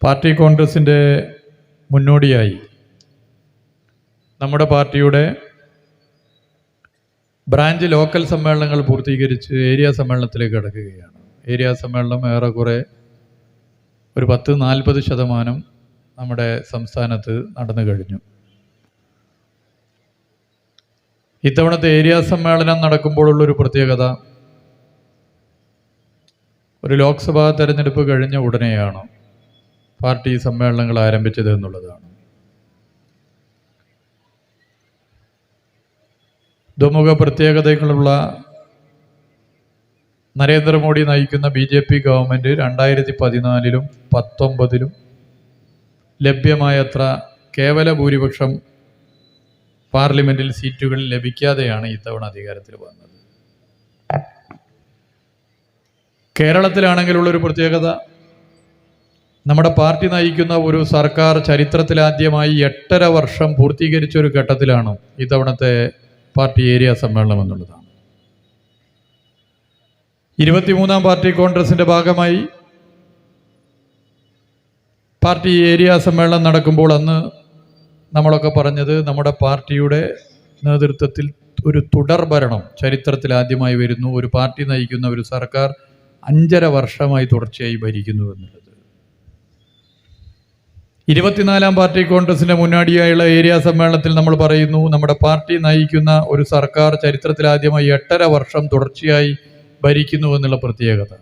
Party കോൺഗ്രസിൻ്റെ മുന്നോടിയായി നമ്മുടെ പാർട്ടിയുടെ ബ്രാഞ്ച് ലോക്കൽ സമ്മേളനങ്ങൾ പൂർത്തീകരിച്ച് ഏരിയ സമ്മേളനത്തിലേക്ക് കടക്കുകയാണ്. ഏരിയ സമ്മേളനം ഏറെക്കുറെ ഒരു 40% നമ്മുടെ സംസ്ഥാനത്ത് നടന്നു കഴിഞ്ഞു. ഇത്തവണത്തെ ഏരിയ സമ്മേളനം നടക്കുമ്പോഴുള്ളൊരു പ്രത്യേകത, ഒരു ലോക്സഭാ തെരഞ്ഞെടുപ്പ് കഴിഞ്ഞ ഉടനെയാണ് പാർട്ടി സമ്മേളനങ്ങൾ ആരംഭിച്ചത് എന്നുള്ളതാണ്. ദ്വിമുഖ പ്രത്യേകതകളുള്ള നരേന്ദ്രമോദി നയിക്കുന്ന BJP ഗവൺമെൻറ് 2014-ലും 2019-ലും ലഭ്യമായത്ര കേവല ഭൂരിപക്ഷം പാർലമെൻറ്റിൽ സീറ്റുകൾ ലഭിക്കാതെയാണ് ഇത്തവണ അധികാരത്തിൽ വന്നത്. കേരളത്തിലാണെങ്കിലുള്ളൊരു പ്രത്യേകത, നമ്മുടെ പാർട്ടി നയിക്കുന്ന ഒരു സർക്കാർ ചരിത്രത്തിലാദ്യമായി 8.5 വർഷം പൂർത്തീകരിച്ച ഒരു ഘട്ടത്തിലാണ് ഇത്തവണത്തെ പാർട്ടി ഏരിയ സമ്മേളനം എന്നുള്ളതാണ്. 23-ാം പാർട്ടി കോൺഗ്രസിൻ്റെ ഭാഗമായി പാർട്ടി ഏരിയ സമ്മേളനം നടക്കുമ്പോൾ അന്ന് നമ്മളൊക്കെ പറഞ്ഞത്, നമ്മുടെ പാർട്ടിയുടെ നേതൃത്വത്തിൽ ഒരു തുടർ ഭരണം ചരിത്രത്തിൽ ആദ്യമായി വരുന്നു, ഒരു പാർട്ടി നയിക്കുന്ന ഒരു സർക്കാർ 5.5 വർഷമായി തുടർച്ചയായി ഭരിക്കുന്നു എന്നുള്ളത്. 24-ാം പാർട്ടി കോൺഗ്രസിൻ്റെ മുന്നോടിയായുള്ള ഏരിയ സമ്മേളനത്തിൽ നമ്മൾ പറയുന്നു, നമ്മുടെ പാർട്ടി നയിക്കുന്ന ഒരു സർക്കാർ ചരിത്രത്തിൽ ആദ്യമായി 8.5 വർഷം തുടർച്ചയായി ഭരിക്കുന്നു എന്നുള്ള പ്രത്യേകത.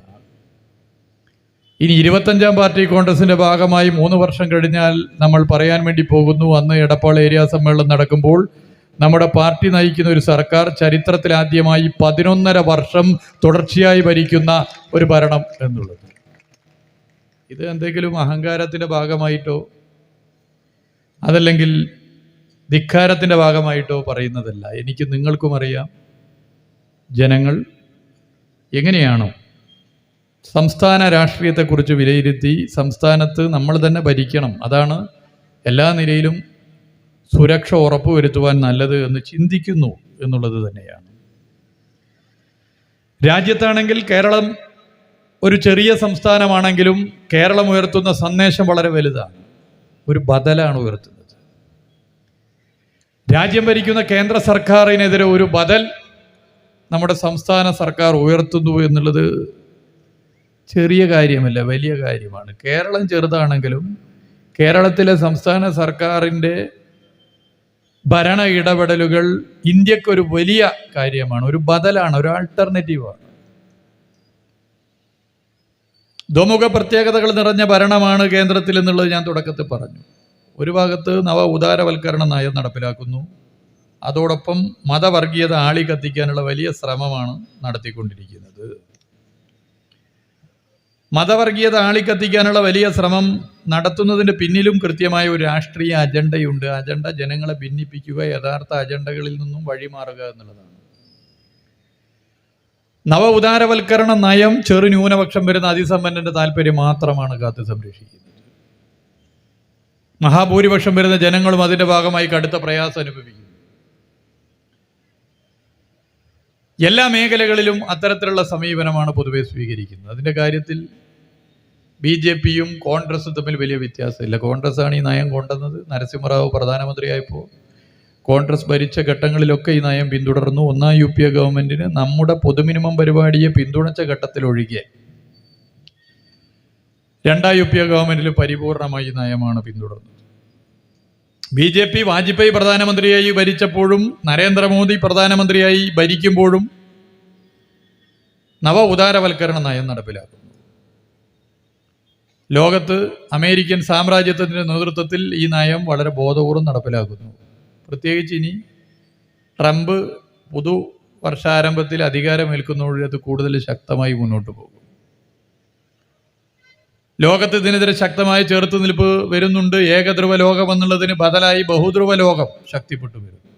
ഇനി 25-ാം പാർട്ടി കോൺഗ്രസിൻ്റെ ഭാഗമായി 3 വർഷം കഴിഞ്ഞാൽ നമ്മൾ പറയാൻ വേണ്ടി പോകുന്നു, അന്ന് എടപ്പാൾ ഏരിയ സമ്മേളനം നടക്കുമ്പോൾ നമ്മുടെ പാർട്ടി നയിക്കുന്ന ഒരു സർക്കാർ ചരിത്രത്തിൽ ആദ്യമായി 11.5 വർഷം തുടർച്ചയായി ഭരിക്കുന്ന ഒരു ഭരണം എന്നുള്ളത്. ഇത് എന്തെങ്കിലും അഹങ്കാരത്തിൻ്റെ ഭാഗമായിട്ടോ അതല്ലെങ്കിൽ ധിക്കാരത്തിൻ്റെ ഭാഗമായിട്ടോ പറയുന്നതല്ല. എനിക്ക് നിങ്ങൾക്കും അറിയാം, ജനങ്ങൾ എങ്ങനെയാണോ സംസ്ഥാന രാഷ്ട്രീയത്തെക്കുറിച്ച് വിലയിരുത്തി സംസ്ഥാനത്ത് നമ്മൾ തന്നെ ഭരിക്കണം, അതാണ് എല്ലാ നിലയിലും സുരക്ഷ ഉറപ്പുവരുത്തുവാൻ നല്ലത് എന്ന് ചിന്തിക്കുന്നു എന്നുള്ളത് തന്നെയാണ്. രാജ്യത്താണെങ്കിൽ കേരളം ഒരു ചെറിയ സംസ്ഥാനമാണെങ്കിലും കേരളം ഉയർത്തുന്ന സന്ദേശം വളരെ വലുതാണ്. ഒരു ബദലാണ് ഉയർത്തുന്നത്. രാജ്യം ഭരിക്കുന്ന കേന്ദ്ര സർക്കാരിനെതിരെ ഒരു ബദൽ നമ്മുടെ സംസ്ഥാന സർക്കാർ ഉയർത്തുന്നു എന്നുള്ളത് ചെറിയ കാര്യമല്ല, വലിയ കാര്യമാണ്. കേരളം ചെറുതാണെങ്കിലും കേരളത്തിലെ സംസ്ഥാന സർക്കാരിൻ്റെ ഭരണ ഇടപെടലുകൾ ഇന്ത്യക്കൊരു വലിയ കാര്യമാണ്, ഒരു ബദലാണ്, ഒരു ആൾട്ടർനേറ്റീവാണ്. ദ്വിമുഖ പ്രത്യേകതകൾ നിറഞ്ഞ ഭരണമാണ് കേന്ദ്രത്തിൽ എന്നുള്ളത് ഞാൻ തുടക്കത്തിൽ പറഞ്ഞു. ഒരു ഭാഗത്ത് നവ ഉദാരവൽക്കരണ നയം നടപ്പിലാക്കുന്നു, അതോടൊപ്പം മതവർഗീയത ആളി കത്തിക്കാനുള്ള വലിയ ശ്രമമാണ് നടത്തിക്കൊണ്ടിരിക്കുന്നത്. മതവർഗീയത ആളിക്കത്തിക്കാനുള്ള വലിയ ശ്രമം നടത്തുന്നതിൻ്റെ പിന്നിലും കൃത്യമായ ഒരു രാഷ്ട്രീയ അജണ്ടയുണ്ട്. അജണ്ട ജനങ്ങളെ ഭിന്നിപ്പിക്കുക, യഥാർത്ഥ അജണ്ടകളിൽ നിന്നും വഴിമാറുക എന്നുള്ളതാണ്. നവ ഉദാരവൽക്കരണ നയം ചെറു ന്യൂനപക്ഷം വരുന്ന അതിസമ്പന്നന്റെ താല്പര്യം മാത്രമാണ് കാത്തു സംരക്ഷിക്കുന്നത്. മഹാഭൂരിപക്ഷം വരുന്ന ജനങ്ങളും അതിൻ്റെ ഭാഗമായി കടുത്ത പ്രയാസം അനുഭവിക്കുന്നു. എല്ലാ മേഖലകളിലും അത്തരത്തിലുള്ള സമീപനമാണ് പൊതുവെ സ്വീകരിക്കുന്നത്. അതിൻ്റെ കാര്യത്തിൽ BJPയും കോൺഗ്രസും തമ്മിൽ വലിയ വ്യത്യാസമില്ല. കോൺഗ്രസ്സാണ് ഈ നയം കൊണ്ടുവന്നത്. നരസിംഹറാവു പ്രധാനമന്ത്രിയായപ്പോൾ കോൺഗ്രസ് ഭരിച്ച ഘട്ടങ്ങളിലൊക്കെ ഈ നയം പിന്തുടർന്നു. 1ാം UPA ഗവൺമെൻറ്റിന് നമ്മുടെ പൊതുമിനിമം പരിപാടിയെ പിന്തുണച്ച ഘട്ടത്തിലൊഴികെ 2ാം UPA ഗവൺമെൻറ്റിൽ പരിപൂർണമായി ഈ നയമാണ് പിന്തുടർന്നത്. BJP വാജ്പേയി പ്രധാനമന്ത്രിയായി ഭരിച്ചപ്പോഴും നരേന്ദ്രമോദി പ്രധാനമന്ത്രിയായി ഭരിക്കുമ്പോഴും നവ ഉദാരവൽക്കരണ നയം നടപ്പിലാക്കുന്നു. ലോകത്ത് അമേരിക്കൻ സാമ്രാജ്യത്വത്തിൻ്റെ നേതൃത്വത്തിൽ ഈ നയം വളരെ ബോധപൂർവം നടപ്പിലാക്കുന്നു. പ്രത്യേകിച്ച് ഇനി ട്രംപ് പുതുവർഷാരംഭത്തിൽ അധികാരമേൽക്കുന്നതോടെ അത് കൂടുതൽ ശക്തമായി മുന്നോട്ട് പോകും. ലോകത്ത് ഇതിനെതിരെ ശക്തമായ ചെറുത്തുനിൽപ്പ് വരുന്നുണ്ട്. ഏകധ്രുവ ലോകം എന്നുള്ളതിന് ബദലായി ബഹുധ്രുവ ലോകം ശക്തിപ്പെട്ടു വരുന്നു.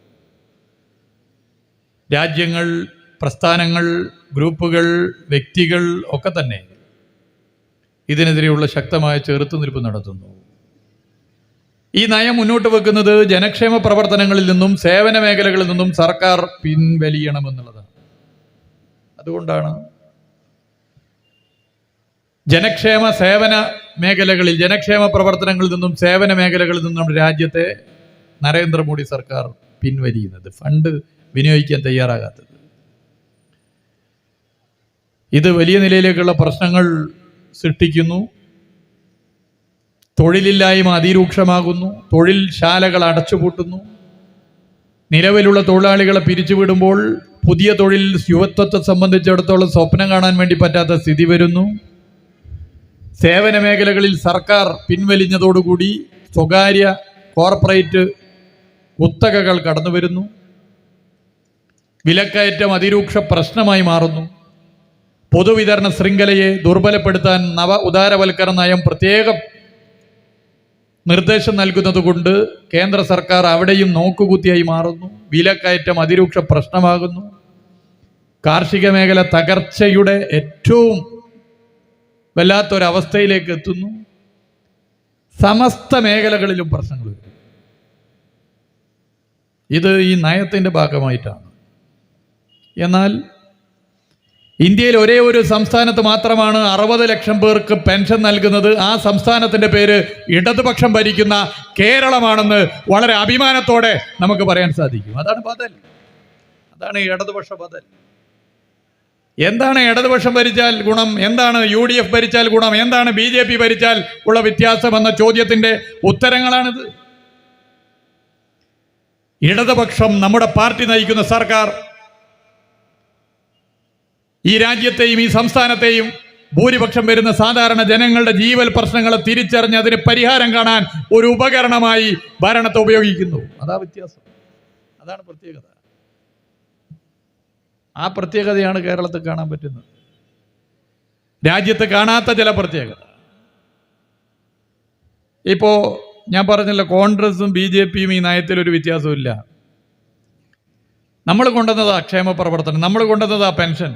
രാജ്യങ്ങൾ, പ്രസ്ഥാനങ്ങൾ, ഗ്രൂപ്പുകൾ, വ്യക്തികൾ ഒക്കെ തന്നെ ഇതിനെതിരെയുള്ള ശക്തമായ ചെറുത്തുനിൽപ്പ് നടത്തുന്നു. ഈ നയം മുന്നോട്ട് വെക്കുന്നത് ജനക്ഷേമ പ്രവർത്തനങ്ങളിൽ നിന്നും സേവന മേഖലകളിൽ നിന്നും സർക്കാർ പിൻവലിയണമെന്നുള്ളതാണ്. അതുകൊണ്ടാണ് ജനക്ഷേമ സേവന മേഖലകളിൽ, ജനക്ഷേമ പ്രവർത്തനങ്ങളിൽ നിന്നും സേവന മേഖലകളിൽ നിന്നും രാജ്യത്തെ നരേന്ദ്രമോദി സർക്കാർ പിൻവലിയുന്നത്, ഫണ്ട് വിനിയോഗിക്കാൻ തയ്യാറാകാത്തത്. ഇത് വലിയ നിലയിലേക്കുള്ള പ്രശ്നങ്ങൾ സൃഷ്ടിക്കുന്നു. തൊഴിലില്ലായ്മ അതിരൂക്ഷമാകുന്നു. തൊഴിൽ ശാലകൾ അടച്ചുപൂട്ടുന്നു. നിലവിലുള്ള തൊഴിലാളികളെ പിരിച്ചുവിടുമ്പോൾ പുതിയ തൊഴിൽ യുവത്വത്തെ സംബന്ധിച്ചിടത്തോളം സ്വപ്നം കാണാൻ വേണ്ടി പറ്റാത്ത സ്ഥിതി വരുന്നു. സേവന മേഖലകളിൽ സർക്കാർ പിൻവലിഞ്ഞതോടുകൂടി സ്വകാര്യ കോർപ്പറേറ്റ് കുത്തകകൾ കടന്നു വരുന്നു. വിലക്കയറ്റം അതിരൂക്ഷ പ്രശ്നമായി മാറുന്നു. പൊതുവിതരണ ശൃംഖലയെ ദുർബലപ്പെടുത്താൻ നവ ഉദാരവൽക്കരണ നയം പ്രത്യേകം നിർദ്ദേശം നൽകുന്നതുകൊണ്ട് കേന്ദ്ര സർക്കാർ അവിടെയും നോക്കുകുത്തിയായി മാറുന്നു. വിലക്കയറ്റം അതിരൂക്ഷ പ്രശ്നമാകുന്നു. കാർഷിക മേഖല തകർച്ചയുടെ ഏറ്റവും വല്ലാത്തൊരവസ്ഥയിലേക്ക് എത്തുന്നു. സമസ്ത മേഖലകളിലും പ്രശ്നങ്ങൾ വരും. ഇത് ഈ നയത്തിൻ്റെ ഭാഗമായിട്ടാണ്. എന്നാൽ ഇന്ത്യയിൽ ഒരേ ഒരു സംസ്ഥാനത്ത് മാത്രമാണ് 60 ലക്ഷം പേർക്ക് പെൻഷൻ നൽകുന്നത്. ആ സംസ്ഥാനത്തിൻ്റെ പേര് ഇടതുപക്ഷം ഭരിക്കുന്ന കേരളമാണെന്ന് വളരെ അഭിമാനത്തോടെ നമുക്ക് പറയാൻ സാധിക്കും. അതാണ് ബദൽ. അതാണ് ഇടതുപക്ഷ ബദൽ. എന്താണ് ഇടതുപക്ഷം ഭരിച്ചാൽ ഗുണം, എന്താണ് UDF ഭരിച്ചാൽ ഗുണം, എന്താണ് BJP ഭരിച്ചാൽ ഉള്ള വ്യത്യാസം എന്ന ചോദ്യത്തിൻ്റെ ഉത്തരങ്ങളാണിത്. ഇടതുപക്ഷം, നമ്മുടെ പാർട്ടി നയിക്കുന്ന സർക്കാർ ഈ രാജ്യത്തെയും ഈ സംസ്ഥാനത്തെയും ഭൂരിപക്ഷം വരുന്ന സാധാരണ ജനങ്ങളുടെ ജീവൽ പ്രശ്നങ്ങളെ തിരിച്ചറിഞ്ഞ് അതിന് പരിഹാരം കാണാൻ ഒരു ഉപകരണമായി ഭരണത്തെ ഉപയോഗിക്കുന്നു. അതാ വ്യത്യാസം. അതാണ് പ്രത്യേകത. ആ പ്രത്യേകതയാണ് കേരളത്തിൽ കാണാൻ പറ്റുന്നത്. രാജ്യത്ത് കാണാത്ത ചില പ്രത്യേകത. ഇപ്പോൾ ഞാൻ പറഞ്ഞല്ലോ, കോൺഗ്രസും BJPയും ഈ നയത്തിലൊരു വ്യത്യാസമില്ല. നമ്മൾ കൊണ്ടുവന്നതാ ക്ഷേമ പ്രവർത്തനം, നമ്മൾ കൊണ്ടുവന്നതാ പെൻഷൻ.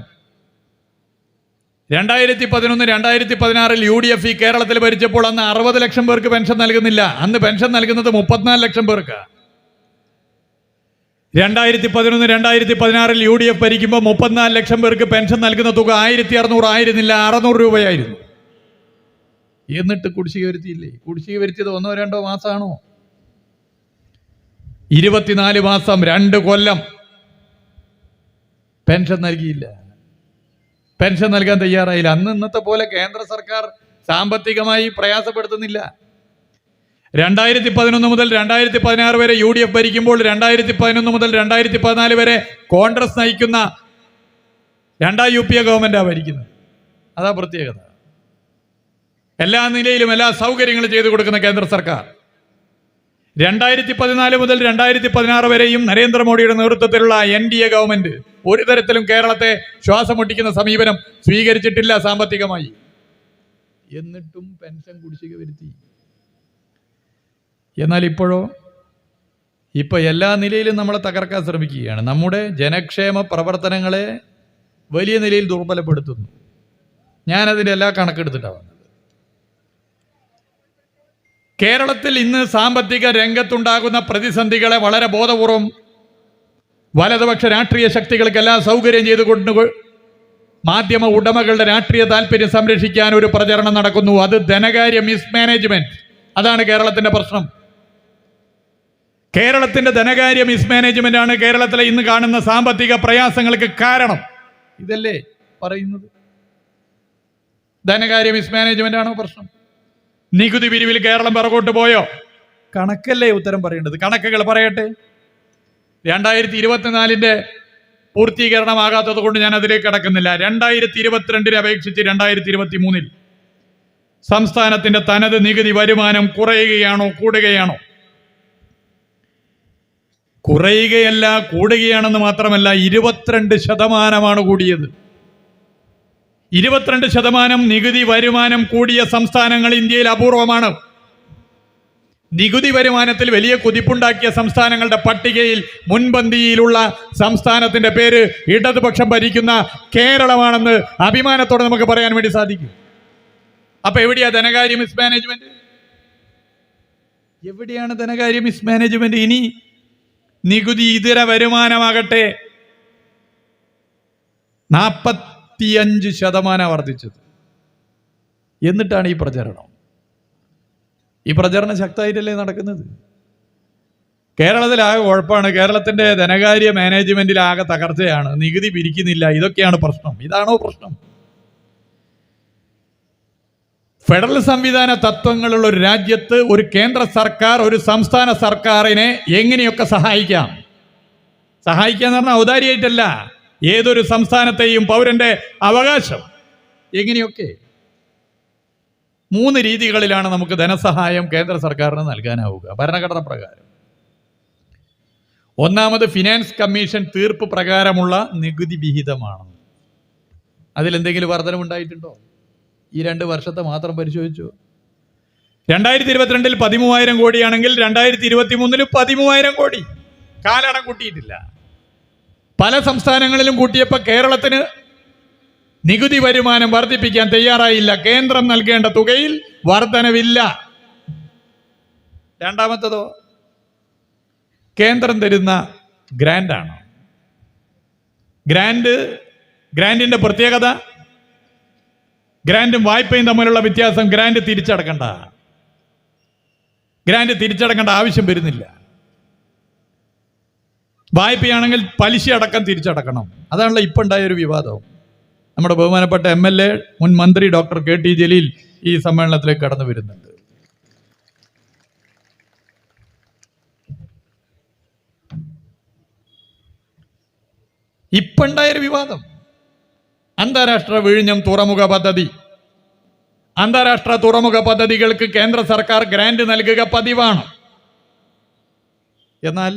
2011, 2016 UDF ഈ കേരളത്തിൽ ഭരിച്ചപ്പോൾ അന്ന് 60 ലക്ഷം പേർക്ക് പെൻഷൻ നൽകുന്നില്ല. അന്ന് പെൻഷൻ നൽകുന്നത് 34 ലക്ഷം പേർക്ക്. 2011, 2016 UDF ഭരിക്കുമ്പോൾ 34 ലക്ഷം പേർക്ക് പെൻഷൻ നൽകുന്ന തുക 1600 ആയിരുന്നില്ല, 600 രൂപയായിരുന്നു. എന്നിട്ട് കുടിശ്ശിക വരുത്തിയില്ലേ? കുടിശ്ശിക വരുത്തിയത് 1-2 മാസമാണോ? 24 മാസം, 2 കൊല്ലം പെൻഷൻ നൽകിയില്ല. പെൻഷൻ നൽകാൻ തയ്യാറായില്ല. അന്ന് ഇന്നത്തെ പോലെ കേന്ദ്ര സർക്കാർ സാമ്പത്തികമായി പ്രയാസപ്പെടുത്തുന്നില്ല. 2011 മുതൽ 2016 വരെ UDF ഭരിക്കുമ്പോൾ 2011 മുതൽ 2014 വരെ കോൺഗ്രസ് നയിക്കുന്ന 2 UPA ഗവൺമെന്റാണ് ഭരിക്കുന്നത്. അതാ പ്രത്യേകത. എല്ലാ നിലയിലും എല്ലാ സൗകര്യങ്ങളും ചെയ്തു കൊടുക്കുന്ന കേന്ദ്ര സർക്കാർ. 2014 മുതൽ 2016 വരെയും നരേന്ദ്രമോദിയുടെ നേതൃത്വത്തിലുള്ള NDA ഗവൺമെന്റ് ഒരു തരത്തിലും കേരളത്തെ ശ്വാസം മുട്ടിക്കുന്ന സമീപനം സ്വീകരിച്ചിട്ടില്ല സാമ്പത്തികമായി. എന്നിട്ടും പെൻഷൻ കുടിശ്ശിക വരുത്തി. എന്നാൽ ഇപ്പോൾ എല്ലാ നിലയിലും നമ്മളെ തകർക്കാൻ ശ്രമിക്കുകയാണ്. നമ്മുടെ ജനക്ഷേമ പ്രവർത്തനങ്ങളെ വലിയ നിലയിൽ ദുർബലപ്പെടുത്തുന്നു. ഞാനതിൻ്റെ എല്ലാ കണക്കെടുത്തിട്ടാണ് വന്നത്. കേരളത്തിൽ ഇന്ന് സാമ്പത്തിക രംഗത്തുണ്ടാകുന്ന പ്രതിസന്ധികളെ വളരെ ബോധപൂർവം വലതുപക്ഷ രാഷ്ട്രീയ ശക്തികൾക്ക് എല്ലാം സൗകര്യം ചെയ്തുകൊണ്ട് മാധ്യമ ഉടമകളുടെ രാഷ്ട്രീയ താല്പര്യം സംരക്ഷിക്കാൻ ഒരു പ്രചരണം നടക്കുന്നു. അത് ധനകാര്യ മിസ്മാനേജ്മെന്റ്. അതാണ് കേരളത്തിന്റെ പ്രശ്നം. കേരളത്തിന്റെ ധനകാര്യ മിസ്മാനേജ്മെന്റ് ആണ് കേരളത്തിലെ ഇന്ന് കാണുന്ന സാമ്പത്തിക പ്രയാസങ്ങൾക്ക് കാരണം. ഇതല്ലേ പറയുന്നത്? ധനകാര്യ മിസ്മാനേജ്മെന്റ് ആണോ പ്രശ്നം? നികുതി പിരിവിൽ കേരളം പിറകോട്ട് പോയോ? കണക്കല്ലേ ഉത്തരം പറയേണ്ടത്. കണക്കുകൾ പറയട്ടെ. 2024 പൂർത്തീകരണമാകാത്തത് കൊണ്ട് ഞാൻ അതിലേക്ക് കടക്കുന്നില്ല. 2022 അപേക്ഷിച്ച് 2023 സംസ്ഥാനത്തിന്റെ തനത് നികുതി വരുമാനം കുറയുകയാണോ കൂടുകയാണോ? കുറയുകയല്ല, കൂടുകയാണെന്ന് മാത്രമല്ല, 22% കൂടിയത്. 22% നികുതി വരുമാനം കൂടിയ സംസ്ഥാനങ്ങൾ ഇന്ത്യയിൽ അപൂർവമാണ്. നികുതി വരുമാനത്തിൽ വലിയ കുതിപ്പുണ്ടാക്കിയ സംസ്ഥാനങ്ങളുടെ പട്ടികയിൽ മുൻപന്തിയിലുള്ള സംസ്ഥാനത്തിന്റെ പേര് ഇടതുപക്ഷം ഭരിക്കുന്ന കേരളമാണെന്ന് അഭിമാനത്തോടെ നമുക്ക് പറയാൻ വേണ്ടി സാധിക്കും. അപ്പൊ എവിടെയാ ധനകാര്യ മിസ്മാനേജ്മെന്റ്? എവിടെയാണ് ധനകാര്യ മിസ്മാനേജ്മെന്റ്? ഇനി നികുതി ഇതര വരുമാനമാകട്ടെ 45% വർദ്ധിച്ചത്. എന്നിട്ടാണ് ഈ പ്രചരണം. ഈ പ്രചരണം ശക്തമായിട്ടല്ലേ നടക്കുന്നത്? കേരളത്തിലാകെ കുഴപ്പമാണ്, കേരളത്തിൻ്റെ ധനകാര്യ മാനേജ്മെൻറ്റിലാകെ തകർച്ചയാണ്, നികുതി പിരിക്കുന്നില്ല, ഇതൊക്കെയാണ് പ്രശ്നം. ഇതാണോ പ്രശ്നം? ഫെഡറൽ സംവിധാന തത്വങ്ങളുള്ള ഒരു രാജ്യത്ത് ഒരു കേന്ദ്ര സർക്കാർ ഒരു സംസ്ഥാന സർക്കാരിനെ എങ്ങനെയൊക്കെ സഹായിക്കാം? സഹായിക്കുക എന്ന് പറഞ്ഞാൽ ഔദാര്യമായിട്ടല്ല, ഏതൊരു സംസ്ഥാനത്തെയും പൗരന്റെ അവകാശം. എങ്ങനെയൊക്കെ 3 രീതികളിലാണ് നമുക്ക് ധനസഹായം കേന്ദ്ര സർക്കാരിന് നൽകാനാവുക ഭരണഘടന പ്രകാരം. ഒന്നാമത് ഫിനാൻസ് കമ്മീഷൻ തീർപ്പ് പ്രകാരമുള്ള നികുതി വിഹിതമാണ്. അതിലെന്തെങ്കിലും വർധനമുണ്ടായിട്ടുണ്ടോ? ഈ 2 വർഷത്തെ മാത്രം പരിശോധിച്ചു. 2022 13,000 കോടിയാണെങ്കിൽ 2023 13,000 കോടി. കാലടം കൂട്ടിയിട്ടില്ല. പല സംസ്ഥാനങ്ങളിലും കൂട്ടിയപ്പോൾ കേരളത്തിന് നികുതി വരുമാനം വർദ്ധിപ്പിക്കാൻ തയ്യാറായില്ല. കേന്ദ്രം നൽകേണ്ട തുകയിൽ വർധനവില്ല. രണ്ടാമത്തതോ, കേന്ദ്രം തരുന്ന ഗ്രാൻഡാണ്. ഗ്രാൻഡിന്റെ പ്രത്യേകത, ഗ്രാൻഡും വായ്പയും തമ്മിലുള്ള വ്യത്യാസം, ഗ്രാൻഡ് തിരിച്ചടക്കേണ്ട ആവശ്യം വരുന്നില്ല. വായ്പയാണെങ്കിൽ പലിശ അടക്കം തിരിച്ചടക്കണം. അതാണല്ലോ ഇപ്പം ഉണ്ടായൊരു വിവാദം. നമ്മുടെ ബഹുമാനപ്പെട്ട MLA മുൻ മന്ത്രി ഡോക്ടർ KT ജലീൽ ഈ സമ്മേളനത്തിലേക്ക് കടന്നു വരുന്നുണ്ട്. ഇപ്പം ഉണ്ടായൊരു വിവാദം, അന്താരാഷ്ട്ര വിഴിഞ്ഞം തുറമുഖ പദ്ധതി. അന്താരാഷ്ട്ര തുറമുഖ പദ്ധതികൾക്ക് കേന്ദ്ര സർക്കാർ ഗ്രാന്റ് നൽകുക പതിവാണ്. എന്നാൽ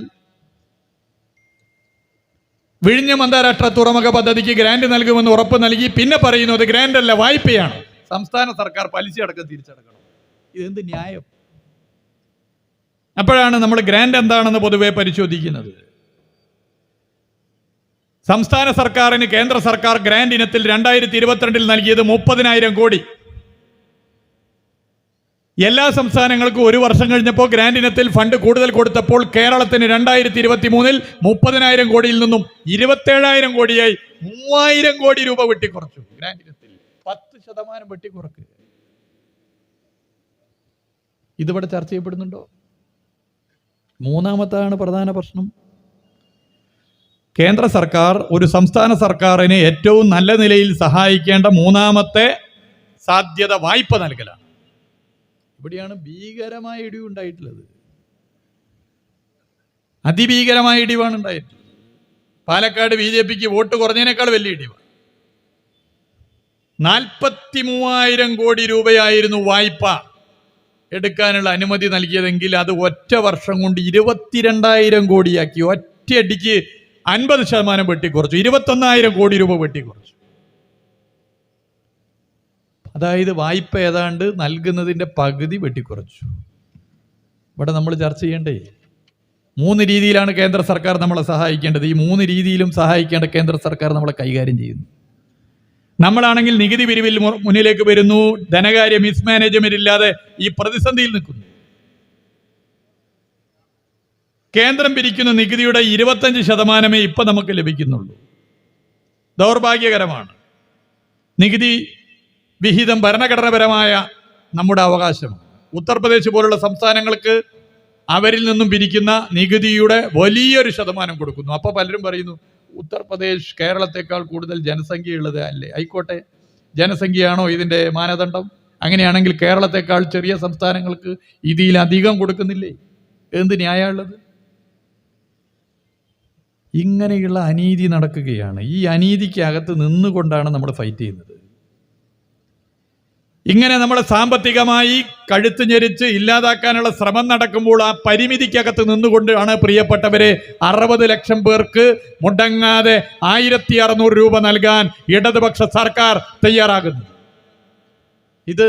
വിഴിഞ്ഞം അന്താരാഷ്ട്ര തുറമുഖ പദ്ധതിക്ക് ഗ്രാന്റ് നൽകുമെന്ന് ഉറപ്പ് നൽകി പിന്നെ പറയുന്നത് ഗ്രാന്റ് അല്ല, വായ്പയാണ്. സംസ്ഥാന സർക്കാർ പലിശ അടക്കം തിരിച്ചടക്കണം. ഇതെന്ത് ന്യായം? അപ്പോഴാണ് നമ്മൾ ഗ്രാന്റ് എന്താണെന്ന് പൊതുവെ പരിശോധിക്കുന്നത്. സംസ്ഥാന സർക്കാരിന് കേന്ദ്ര സർക്കാർ ഗ്രാന്റ് ഇനത്തിൽ 2022 നൽകിയത് 30,000 കോടി. എല്ലാ സംസ്ഥാനങ്ങൾക്കും 1 വർഷം കഴിഞ്ഞപ്പോൾ ഗ്രാന്റ് ഇനത്തിൽ ഫണ്ട് കൂടുതൽ കൊടുത്തപ്പോൾ കേരളത്തിന് 2023 30,000 കോടിയിൽ നിന്നും 27,000 കോടിയായി 3,000 കോടി രൂപ വെട്ടിക്കുറച്ചു. ഗ്രാന്റ് ഇനത്തിൽ 10% വെട്ടിക്കുറക്കുക. ഇതിവിടെ ചർച്ച ചെയ്യപ്പെടുന്നുണ്ടോ? മൂന്നാമത്താണ് പ്രധാന പ്രശ്നം. കേന്ദ്ര സർക്കാർ ഒരു സംസ്ഥാന സർക്കാരിനെ ഏറ്റവും നല്ല നിലയിൽ സഹായിക്കേണ്ട മൂന്നാമത്തെ സാധ്യത വായ്പ നൽകലാണ്. ഇവിടെയാണ് ഭീകരമായ ഇടിവ് ഉണ്ടായിട്ടുള്ളത്. അതിഭീകരമായ ഇടിവാണ് ഉണ്ടായിട്ടുള്ളത്. പാലക്കാട് BJPക്ക് വോട്ട് കുറഞ്ഞതിനേക്കാൾ വലിയ ഇടിവാണ്. 43,000 കോടി രൂപയായിരുന്നു വായ്പ എടുക്കാനുള്ള അനുമതി നൽകിയതെങ്കിൽ അത് ഒറ്റ വർഷം കൊണ്ട് 22,000 കോടിയാക്കി. ഒറ്റയടിക്ക് 50% വെട്ടിക്കുറച്ചു. 21,000 കോടി രൂപ വെട്ടിക്കുറച്ചു. അതായത് വായ്പ ഏതാണ്ട് നൽകുന്നതിൻ്റെ പകുതി വെട്ടിക്കുറച്ചു. ഇവിടെ നമ്മൾ ചർച്ച ചെയ്യേണ്ടേ 3 രീതിയിലാണ് കേന്ദ്ര സർക്കാർ നമ്മളെ സഹായിക്കേണ്ടത്. ഈ 3 രീതിയിലും സഹായിക്കേണ്ട കേന്ദ്ര സർക്കാർ നമ്മളെ കൈകാര്യം ചെയ്യുന്നു. നമ്മളാണെങ്കിൽ നികുതി പിരിവിൽ മുന്നിലേക്ക് വരുന്നു, ധനകാര്യ മിസ്മാനേജ്മെന്റ് ഇല്ലാതെ ഈ പ്രതിസന്ധിയിൽ നിൽക്കുന്നു. കേന്ദ്രം പിരിക്കുന്ന നികുതിയുടെ 25% ഇപ്പം നമുക്ക് ലഭിക്കുന്നുള്ളൂ. ദൗർഭാഗ്യകരമാണ്. നികുതി വിഹിതം ഭരണഘടനാപരമായ നമ്മുടെ അവകാശമാണ്. ഉത്തർപ്രദേശ് പോലുള്ള സംസ്ഥാനങ്ങൾക്ക് അവരിൽ നിന്നും പിരിക്കുന്ന നികുതിയുടെ വലിയൊരു ശതമാനം കൊടുക്കുന്നു. അപ്പോൾ പലരും പറയുന്നു ഉത്തർപ്രദേശ് കേരളത്തെക്കാൾ കൂടുതൽ ജനസംഖ്യയുള്ളത് അല്ലേ? ആയിക്കോട്ടെ, ജനസംഖ്യയാണോ ഇതിൻ്റെ മാനദണ്ഡം? അങ്ങനെയാണെങ്കിൽ കേരളത്തെക്കാൾ ചെറിയ സംസ്ഥാനങ്ങൾക്ക് ഇതിലധികം കൊടുക്കുന്നില്ലേ? എന്ത് ന്യായമുള്ളത്? ഇങ്ങനെയുള്ള അനീതി നടക്കുകയാണ്. ഈ അനീതിക്കകത്ത് നിന്നുകൊണ്ടാണ് നമ്മൾ ഫൈറ്റ് ചെയ്യുന്നത്. ഇങ്ങനെ നമ്മളെ സാമ്പത്തികമായി കഴുത്ത് ഞെരിച്ച് ഇല്ലാതാക്കാനുള്ള ശ്രമം നടക്കുമ്പോൾ ആ പരിമിതിക്കകത്ത് നിന്നുകൊണ്ടാണ് പ്രിയപ്പെട്ടവരെ 60 ലക്ഷം പേർക്ക് മുടങ്ങാതെ 1,600 രൂപ നൽകാൻ ഇടതുപക്ഷ സർക്കാർ തയ്യാറാകുന്നു. ഇത്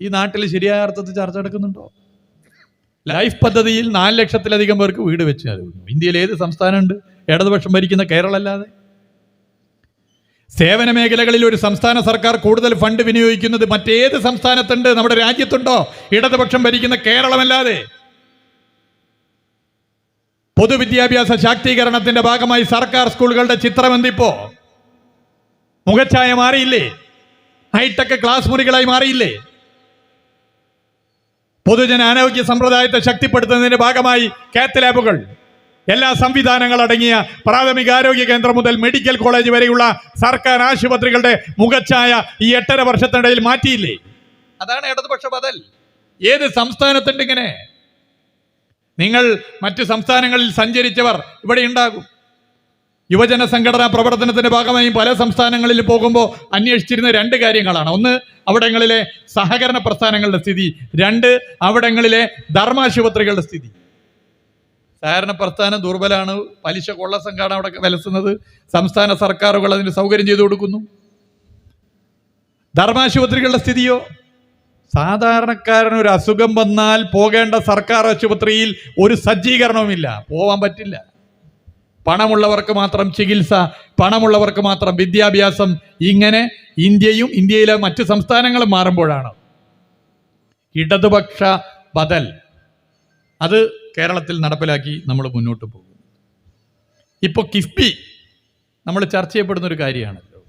ഈ നാട്ടിൽ ശരിയായ അർത്ഥത്തിൽ ചർച്ച നടക്കുന്നുണ്ടോ? ലൈഫ് പദ്ധതിയിൽ 4 ലക്ഷത്തിലധികം പേർക്ക് വീട് വെച്ച് നൽകുന്നു. ഇന്ത്യയിൽ ഏത് സംസ്ഥാനമുണ്ട് ഇടതുപക്ഷം ഭരിക്കുന്ന കേരളമല്ലാതെ? സേവന മേഖലകളിൽ ഒരു സംസ്ഥാന സർക്കാർ കൂടുതൽ ഫണ്ട് വിനിയോഗിക്കുന്നത് മറ്റേത് സംസ്ഥാനത്തുണ്ട്? നമ്മുടെ രാജ്യത്തുണ്ടോ ഇടതുപക്ഷം ഭരിക്കുന്ന കേരളമല്ലാതെ? പൊതുവിദ്യാഭ്യാസ ശാക്തീകരണത്തിന്റെ ഭാഗമായി സർക്കാർ സ്കൂളുകളുടെ ചിത്രം എന്തിപ്പോ? മുഖച്ഛായ മാറിയില്ലേ? ഹൈടെക് ക്ലാസ് മുറികളായി മാറിയില്ലേ? പൊതുജനാരോഗ്യ സമ്പ്രദായത്തെ ശക്തിപ്പെടുത്തുന്നതിന്റെ ഭാഗമായി കാത്ത് ലാബുകൾ, എല്ലാ സംവിധാനങ്ങൾ അടങ്ങിയ പ്രാഥമികാരോഗ്യ കേന്ദ്രം മുതൽ മെഡിക്കൽ കോളേജ് വരെയുള്ള സർക്കാർ ആശുപത്രികളുടെ മുഖച്ഛായ ഈ 8.5 വർഷത്തിനിടയിൽ മാറ്റിയില്ലേ? അതാണ് ഇടതുപക്ഷ ബദൽ. ഏത് സംസ്ഥാനത്തുണ്ട് ഇങ്ങനെ? നിങ്ങൾ മറ്റ് സംസ്ഥാനങ്ങളിൽ സഞ്ചരിച്ചവർ ഇവിടെ ഉണ്ടാകും. യുവജന സംഘടനാ പ്രവർത്തനത്തിന്റെ ഭാഗമായി പല സംസ്ഥാനങ്ങളിൽ പോകുമ്പോൾ അന്വേഷിച്ചിരുന്ന 2 കാര്യങ്ങളാണ്. ഒന്ന്, അവിടങ്ങളിലെ സഹകരണ പ്രസ്ഥാനങ്ങളുടെ സ്ഥിതി. 2, അവിടങ്ങളിലെ ധർമാശുപത്രികളുടെ സ്ഥിതി. സഹകരണ പ്രസ്ഥാനം ദുർബലാണ്, പലിശ കൊള്ള സംഘാടനം അവിടെ വിലസുന്നത്, സംസ്ഥാന സർക്കാരുകൾ അതിന് സൗകര്യം ചെയ്തു കൊടുക്കുന്നു. ധർമാശുപത്രികളുടെ സ്ഥിതിയോ? സാധാരണക്കാരന് ഒരു അസുഖം വന്നാൽ പോകേണ്ട സർക്കാർ ആശുപത്രിയിൽ ഒരു സജ്ജീകരണവുമില്ല, പോവാൻ പറ്റില്ല. പണമുള്ളവർക്ക് മാത്രം ചികിത്സ, പണമുള്ളവർക്ക് മാത്രം വിദ്യാഭ്യാസം. ഇങ്ങനെ ഇന്ത്യയും ഇന്ത്യയിലെ മറ്റ് സംസ്ഥാനങ്ങളും മാറുമ്പോഴാണ് ഇടതുപക്ഷ ബദൽ അത് കേരളത്തിൽ നടപ്പിലാക്കി നമ്മൾ മുന്നോട്ട് പോകും. ഇപ്പോൾ കിഫ്ബി നമ്മൾ ചർച്ച ചെയ്യപ്പെടുന്ന ഒരു കാര്യമാണല്ലോ.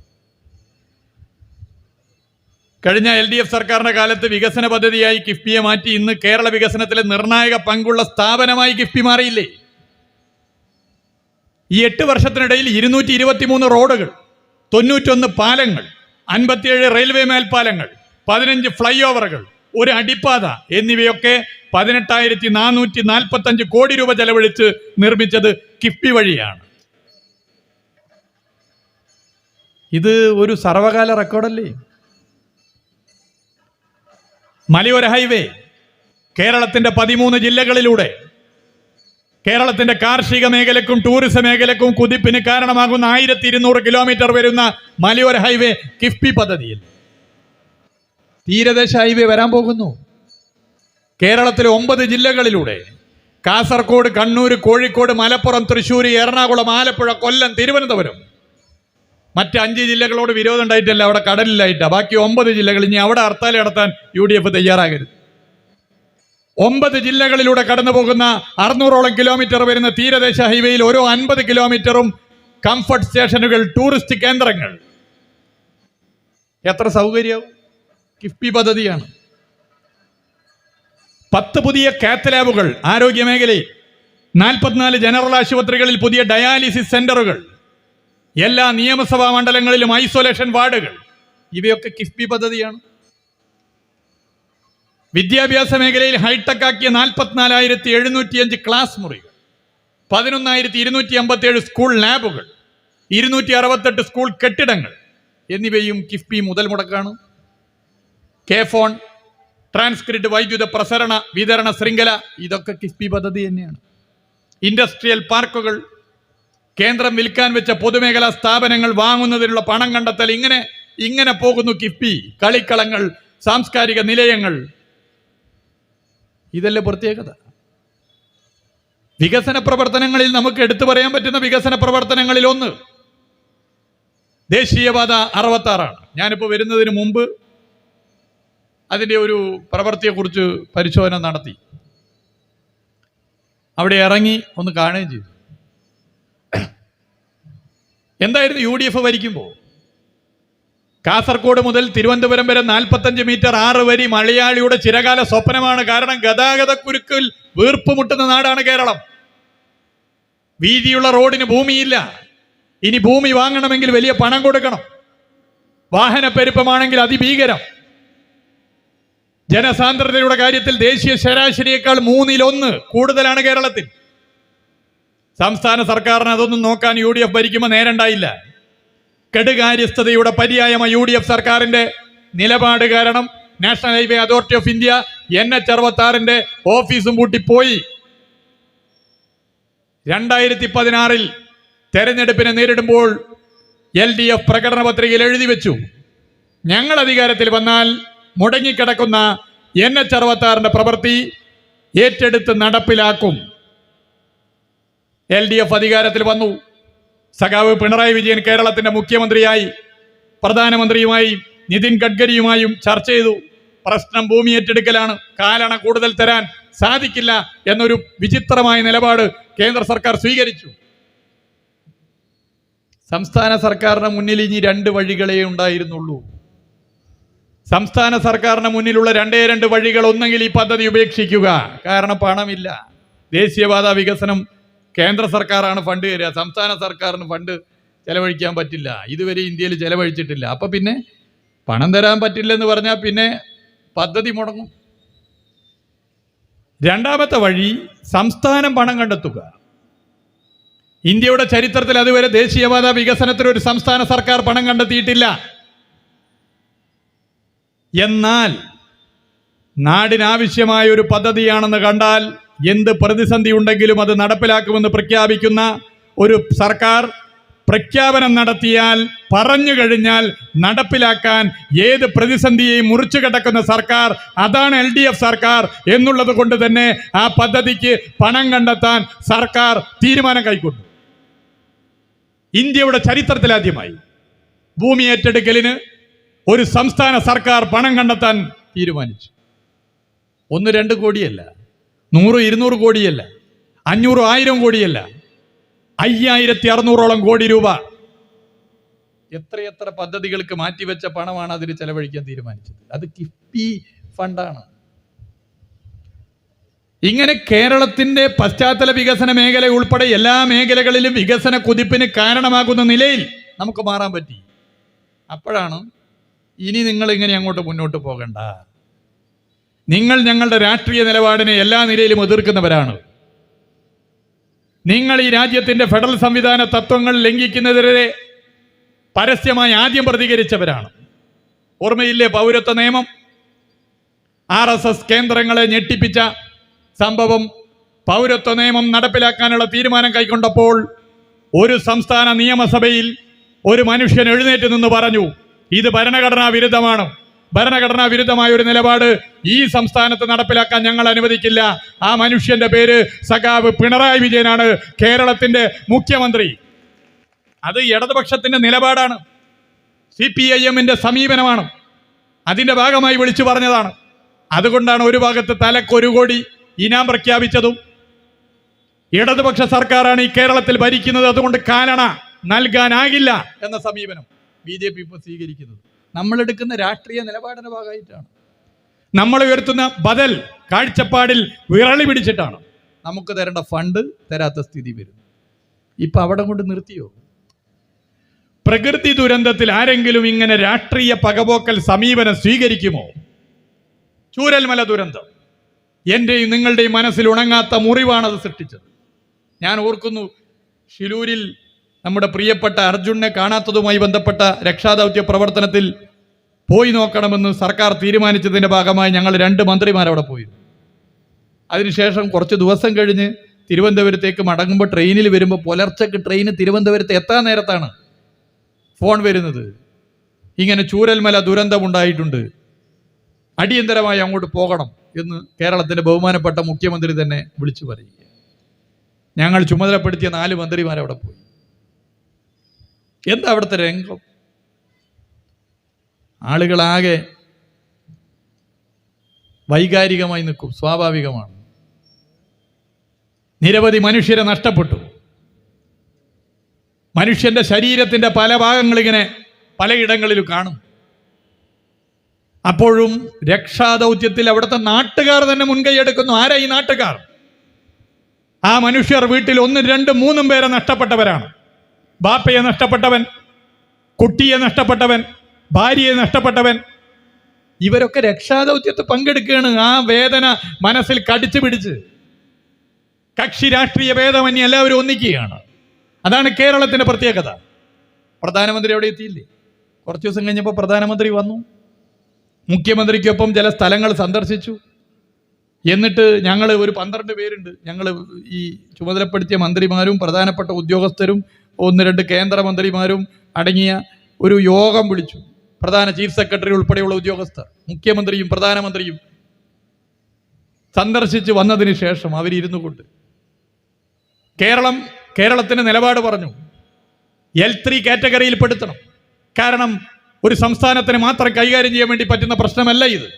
കഴിഞ്ഞ LDF സർക്കാരിന്റെ കാലത്ത് വികസന പദ്ധതിയായി കിഫ്ബിയെ മാറ്റി ഇന്ന് കേരള വികസനത്തിലെ നിർണായക പങ്കുള്ള സ്ഥാപനമായി കിഫ്ബി മാറിയില്ലേ? ഈ 8 വർഷത്തിനിടയിൽ 223 റോഡുകൾ, 91 പാലങ്ങൾ, 57 റെയിൽവേ മേൽപ്പാലങ്ങൾ, 15 ഫ്ലൈ ഓവറുകൾ, ഒരു അടിപ്പാത എന്നിവയൊക്കെ 18,445 കോടി രൂപ ചെലവഴിച്ച് നിർമ്മിച്ചത് കിഫ്ബി വഴിയാണ്. ഇത് ഒരു സർവകാല റെക്കോർഡല്ലേ? മലയോര ഹൈവേ കേരളത്തിന്റെ 13 ജില്ലകളിലൂടെ കേരളത്തിന്റെ കാർഷിക മേഖലക്കും ടൂറിസം മേഖലക്കും കുതിപ്പിന് കാരണമാകുന്ന 1200 കിലോമീറ്റർ വരുന്ന മലയോര ഹൈവേ കിഫ്ബി പദ്ധതിയിൽ. തീരദേശ ഹൈവേ വരാൻ പോകുന്നു. കേരളത്തിലെ 9 ജില്ലകളിലൂടെ കാസർഗോഡ്, കണ്ണൂർ, കോഴിക്കോട്, മലപ്പുറം, തൃശ്ശൂർ, എറണാകുളം, ആലപ്പുഴ, കൊല്ലം, തിരുവനന്തപുരം. മറ്റ് 5 ജില്ലകളോട് വിരോധം ഉണ്ടായിട്ടല്ല, അവിടെ കടലിലായിട്ടാണ്. ബാക്കി 9 ജില്ലകൾ ഇനി അവിടെ ഹർത്താൽ നടത്താൻ UDF തയ്യാറാകരുത്. 9 ജില്ലകളിലൂടെ കടന്നു പോകുന്ന 600ഓളം കിലോമീറ്റർ വരുന്ന തീരദേശ ഹൈവേയിൽ ഓരോ 50 കിലോമീറ്ററും കംഫർട്ട് സ്റ്റേഷനുകൾ, ടൂറിസ്റ്റ് കേന്ദ്രങ്ങൾ. എത്ര സൗകര്യവും കിഫ്ബി പദ്ധതിയാണ്. 10 പുതിയ കാത്ത് ലാബുകൾ ആരോഗ്യ മേഖലയിൽ, 44 ജനറൽ ആശുപത്രികളിൽ പുതിയ ഡയാലിസിസ് സെന്ററുകൾ, എല്ലാ നിയമസഭാ മണ്ഡലങ്ങളിലും ഐസൊലേഷൻ വാർഡുകൾ. ഇവയൊക്കെ കിഫ്ബി പദ്ധതിയാണ്. വിദ്യാഭ്യാസ മേഖലയിൽ ഹൈടെക് ആക്കിയ 44,705 ക്ലാസ് മുറികൾ, 11,257 സ്കൂൾ ലാബുകൾ, 268 സ്കൂൾ കെട്ടിടങ്ങൾ എന്നിവയും കിഫ്ബി മുതൽ മുടക്കാണ്. K-ഫോൺ, ട്രാൻസ്ക്രിപ്റ്റ്, വൈദ്യുത പ്രസരണ വിതരണ ശൃംഖല, ഇതൊക്കെ കിഫ്ബി പദ്ധതി തന്നെയാണ്. ഇൻഡസ്ട്രിയൽ പാർക്കുകൾ, കേന്ദ്രം വിൽക്കാൻ വെച്ച പൊതുമേഖലാ സ്ഥാപനങ്ങൾ വാങ്ങുന്നതിനുള്ള പണം കണ്ടെത്തൽ, ഇങ്ങനെ പോകുന്നു കിഫ്ബി. കളിക്കളങ്ങൾ, സാംസ്കാരിക നിലയങ്ങൾ, ഇതല്ലേ പ്രത്യേകത. വികസന പ്രവർത്തനങ്ങളിൽ നമുക്ക് എടുത്തു പറയാൻ പറ്റുന്ന വികസന പ്രവർത്തനങ്ങളിൽ ഒന്ന് ദേശീയപാത 66 ഞാനിപ്പോൾ വരുന്നതിന് മുമ്പ് അതിൻ്റെ ഒരു പ്രവൃത്തിയെക്കുറിച്ച് പരിശോധന നടത്തി. അവിടെ ഇറങ്ങി ഒന്ന് കാണുകയും ചെയ്തു. എന്തായിരുന്നു UDF ഭരിക്കുമ്പോൾ? കാസർഗോഡ് മുതൽ തിരുവനന്തപുരം വരെ 45 മീറ്റർ 6 വരി മലയാളിയുടെ ചിരകാല സ്വപ്നമാണ്. കാരണം ഗതാഗത കുരുക്കിൽ വീർപ്പുമുട്ടുന്ന നാടാണ് കേരളം. വീതിയുള്ള റോഡിന് ഭൂമിയില്ല. ഇനി ഭൂമി വാങ്ങണമെങ്കിൽ വലിയ പണം കൊടുക്കണം. വാഹനപ്പെരുപ്പമാണെങ്കിൽ അതിഭീകരം. ജനസാന്ദ്രതയുടെ കാര്യത്തിൽ ദേശീയ ശരാശരിയേക്കാൾ 1/3 കൂടുതലാണ് കേരളത്തിൽ. സംസ്ഥാന സർക്കാരിന് അതൊന്നും നോക്കാൻ UDF ഭരിക്കുമ്പോൾ നേരണ്ടായില്ല. കെടുകാര്യസ്ഥതയുടെ പര്യായമായ UDF സർക്കാരിന്റെ നിലപാട് കാരണം national highway authority of India NH66 ഓഫീസും പൂട്ടിപ്പോയി. 2016 തെരഞ്ഞെടുപ്പിനെ നേരിടുമ്പോൾ LDF പ്രകടന പത്രികയിൽ എഴുതി വെച്ചു, ഞങ്ങൾ അധികാരത്തിൽ വന്നാൽ മുടങ്ങിക്കിടക്കുന്ന NH66 പ്രവൃത്തി ഏറ്റെടുത്ത് നടപ്പിലാക്കും. LDF അധികാരത്തിൽ വന്നു. സഖാവ് പിണറായി വിജയൻ കേരളത്തിന്റെ മുഖ്യമന്ത്രിയായി പ്രധാനമന്ത്രിയുമായി നിതിൻ ഗഡ്കരിയുമായും ചർച്ച ചെയ്തു. പ്രശ്നം ഭൂമി ഏറ്റെടുക്കലാണ്, കാലണ കൂടുതൽ തരാൻ സാധിക്കില്ല എന്നൊരു വിചിത്രമായ നിലപാട് കേന്ദ്ര സർക്കാർ സ്വീകരിച്ചു. സംസ്ഥാന സർക്കാരിന് മുന്നിൽ ഇനി 2 വഴികളേ ഉണ്ടായിരുന്നുള്ളൂ. സംസ്ഥാന സർക്കാരിന് മുന്നിലുള്ള രണ്ടേ രണ്ട് വഴികൾ. ഒന്നെങ്കിൽ ഈ പദ്ധതി ഉപേക്ഷിക്കുക, കാരണം പണമില്ല. ദേശീയപാത വികസനം കേന്ദ്ര സർക്കാരാണ് ഫണ്ട് തരിക, സംസ്ഥാന സർക്കാരിന് ഫണ്ട് ചെലവഴിക്കാൻ പറ്റില്ല, ഇതുവരെ ഇന്ത്യയിൽ ചെലവഴിച്ചിട്ടില്ല. അപ്പം പിന്നെ പണം തരാൻ പറ്റില്ലെന്ന് പറഞ്ഞാൽ പിന്നെ പദ്ധതി മുടങ്ങും. രണ്ടാമത്തെ വഴി സംസ്ഥാനം പണം കണ്ടെത്തുക. ഇന്ത്യയുടെ ചരിത്രത്തിൽ അതുവരെ ദേശീയപാത വികസനത്തിന് ഒരു സംസ്ഥാന സർക്കാർ പണം കണ്ടെത്തിയിട്ടില്ല. എന്നാൽ നാടിനാവശ്യമായ ഒരു പദ്ധതിയാണെന്ന് കണ്ടാൽ എന്ത് പ്രതിസന്ധി ഉണ്ടെങ്കിലും അത് നടപ്പിലാക്കുമെന്ന് പ്രഖ്യാപിക്കുന്ന ഒരു സർക്കാർ പ്രഖ്യാപനം നടത്തിയാൽ, പറഞ്ഞു കഴിഞ്ഞാൽ നടപ്പിലാക്കാൻ ഏത് പ്രതിസന്ധിയെയും മുറിച്ചു കടക്കുന്ന സർക്കാർ, അതാണ് LDF സർക്കാർ എന്നുള്ളത് കൊണ്ട് തന്നെ ആ പദ്ധതിക്ക് പണം കണ്ടെത്താൻ സർക്കാർ തീരുമാനം കൈക്കൊണ്ടു. ഇന്ത്യയുടെ ചരിത്രത്തിലാദ്യമായി ഭൂമി ഏറ്റെടുക്കലിന് ഒരു സംസ്ഥാന സർക്കാർ പണം കണ്ടെത്താൻ തീരുമാനിച്ചു. 1-2 കോടിയല്ല, 100-200 കോടിയല്ല, 500-1000 കോടിയല്ല, 5600 കോടി രൂപ. എത്രയെത്ര പദ്ധതികൾക്ക് മാറ്റിവെച്ച പണമാണ് അതിന് ചെലവഴിക്കാൻ തീരുമാനിച്ചത്. അത് കിഫ്ബി ഫണ്ടാണ്. ഇങ്ങനെ കേരളത്തിന്റെ പശ്ചാത്തല വികസന മേഖല ഉൾപ്പെടെ എല്ലാ മേഖലകളിലും വികസന കുതിപ്പിന് കാരണമാകുന്ന നിലയിൽ നമുക്ക് മാറാൻ പറ്റി. അപ്പോഴാണ് ഇനി നിങ്ങൾ ഇങ്ങനെ അങ്ങോട്ട് മുന്നോട്ട് പോകണ്ട, നിങ്ങൾ ഞങ്ങളുടെ രാഷ്ട്രീയ നിലപാടിനെ എല്ലാ നിലയിലും എതിർക്കുന്നവരാണ്, നിങ്ങൾ ഈ രാജ്യത്തിന്റെ ഫെഡറൽ സംവിധാന തത്വങ്ങൾ ലംഘിക്കുന്നതിനെതിരെ പരസ്യമായി ആദ്യം പ്രതികരിച്ചവരാണ്. ഓർമ്മയില്ലേ പൗരത്വ നിയമം? RSS കേന്ദ്രങ്ങളെ ഞെട്ടിപ്പിച്ച സംഭവം. പൗരത്വ നിയമം നടപ്പിലാക്കാനുള്ള തീരുമാനം കൈക്കൊണ്ടപ്പോൾ ഒരു സംസ്ഥാന നിയമസഭയിൽ ഒരു മനുഷ്യൻ എഴുന്നേറ്റ് നിന്ന് പറഞ്ഞു, ഇത് ഭരണഘടനാ വിരുദ്ധമാണ്, ഭരണഘടനാ വിരുദ്ധമായ ഒരു നിലപാട് ഈ സംസ്ഥാനത്ത് നടപ്പിലാക്കാൻ ഞങ്ങൾ അനുവദിക്കില്ല. ആ മനുഷ്യന്റെ പേര് സഖാവ് പിണറായി വിജയനാണ്, കേരളത്തിന്റെ മുഖ്യമന്ത്രി. അത് ഇടതുപക്ഷത്തിന്റെ നിലപാടാണ്, CPIM-ന്റെ സമീപനമാണ്, അതിന്റെ ഭാഗമായി വിളിച്ചു പറഞ്ഞതാണ്. അതുകൊണ്ടാണ് ഒരു ഭാഗത്ത് തലക്ക് 1 കോടി ഇനാം പ്രഖ്യാപിച്ചതും. ഇടതുപക്ഷ സർക്കാരാണ് ഈ കേരളത്തിൽ ഭരിക്കുന്നത്, അതുകൊണ്ട് കാലണ നൽകാനാകില്ല എന്ന സമീപനം BJP ഇപ്പോൾ സ്വീകരിക്കുന്നത് നമ്മളെടുക്കുന്ന രാഷ്ട്രീയ നിലപാടിന്റെ ഭാഗമായിട്ടാണ്. നമ്മൾ ഉയർത്തുന്ന ബദൽ കാഴ്ചപ്പാടിൽ വിരളി പിടിച്ചിട്ടാണ് നമുക്ക് തരേണ്ട ഫണ്ട് തരാത്ത സ്ഥിതി വരുന്നു. ഇപ്പൊ അവിടെ കൊണ്ട് നിർത്തിയോ? പ്രകൃതി ദുരന്തത്തിൽ ആരെങ്കിലും ഇങ്ങനെ രാഷ്ട്രീയ പകപോക്കൽ സമീപനം സ്വീകരിക്കുമോ? ചൂരൽമല ദുരന്തം എന്റെയും നിങ്ങളുടെയും മനസ്സിൽ ഉണങ്ങാത്ത മുറിവാണത് സൃഷ്ടിച്ചത്. ഞാൻ ഓർക്കുന്നു, ഷിലൂരിൽ നമ്മുടെ പ്രിയപ്പെട്ട അർജുനെ കാണാത്തതുമായി ബന്ധപ്പെട്ട രക്ഷാദൗത്യ പ്രവർത്തനത്തിൽ പോയി നോക്കണമെന്ന് സർക്കാർ തീരുമാനിച്ചതിൻ്റെ ഭാഗമായി ഞങ്ങൾ 2 മന്ത്രിമാരവിടെ പോയി. അതിനുശേഷം കുറച്ച് ദിവസം കഴിഞ്ഞ് തിരുവനന്തപുരത്തേക്ക് മടങ്ങുമ്പോൾ ട്രെയിനിൽ വരുമ്പോൾ പുലർച്ചയ്ക്ക് ട്രെയിന് തിരുവനന്തപുരത്ത് എത്താൻ നേരത്താണ് ഫോൺ വരുന്നത്, ഇങ്ങനെ ചൂരൽമല ദുരന്തമുണ്ടായിട്ടുണ്ട്, അടിയന്തരമായി അങ്ങോട്ട് പോകണം എന്ന് കേരളത്തിൻ്റെ ബഹുമാനപ്പെട്ട മുഖ്യമന്ത്രി തന്നെ വിളിച്ചു പറയുക. ഞങ്ങൾ ചുമതലപ്പെടുത്തിയ 4 മന്ത്രിമാരവിടെ പോയി. എന്താ അവിടുത്തെ രംഗം? ആളുകളാകെ വൈകാരികമായി നിൽക്കും, സ്വാഭാവികമാണ്. നിരവധി മനുഷ്യരെ നഷ്ടപ്പെട്ടു. മനുഷ്യന്റെ ശരീരത്തിന്റെ പല ഭാഗങ്ങളിങ്ങനെ പലയിടങ്ങളിലും കാണും. അപ്പോഴും രക്ഷാദൗത്യത്തിൽ അവിടുത്തെ നാട്ടുകാർ തന്നെ മുൻകൈയെടുക്കുന്നു. ആരാ ഈ നാട്ടുകാർ? ആ മനുഷ്യർ വീട്ടിൽ 1, 2, 3 പേരെ നഷ്ടപ്പെട്ടവരാണ്. ബാപ്പയെ നഷ്ടപ്പെട്ടവൻ, കുട്ടിയെ നഷ്ടപ്പെട്ടവൻ, ഭാര്യയെ നഷ്ടപ്പെട്ടവൻ, ഇവരൊക്കെ രക്ഷാദൗത്യത്തിൽ പങ്കെടുക്കുകയാണ്. ആ വേദന മനസ്സിൽ കടിച്ചു പിടിച്ച് കക്ഷി രാഷ്ട്രീയ ഭേദമന്യേ എല്ലാവരും ഒന്നിക്കുകയാണ്. അതാണ് കേരളത്തിന്റെ പ്രത്യേകത. പ്രധാനമന്ത്രി അവിടെ എത്തിയില്ലേ? കുറച്ച് ദിവസം കഴിഞ്ഞപ്പോൾ പ്രധാനമന്ത്രി വന്നു, മുഖ്യമന്ത്രിക്കൊപ്പം ചില സ്ഥലങ്ങൾ സന്ദർശിച്ചു. എന്നിട്ട് ഞങ്ങൾ ഒരു 12 പേരുണ്ട്, ഞങ്ങൾ ഈ ചുമതലപ്പെടുത്തിയ മന്ത്രിമാരും പ്രധാനപ്പെട്ട ഉദ്യോഗസ്ഥരും 1-2 കേന്ദ്രമന്ത്രിമാരും അടങ്ങിയ ഒരു യോഗം വിളിച്ചു. പ്രധാന ചീഫ് സെക്രട്ടറി ഉൾപ്പെടെയുള്ള ഉദ്യോഗസ്ഥർ, മുഖ്യമന്ത്രിയും പ്രധാനമന്ത്രിയും സന്ദർശിച്ച് വന്നതിന് ശേഷം അവരിരുന്നു കൊണ്ട് കേരളത്തിന് നിലപാട് പറഞ്ഞു. L3 കാറ്റഗറിയിൽ പെടുത്തണം. കാരണം ഒരു സംസ്ഥാനത്തിന് മാത്രം കൈകാര്യം ചെയ്യാൻ വേണ്ടി പറ്റുന്ന പ്രശ്നമല്ല ഇത്.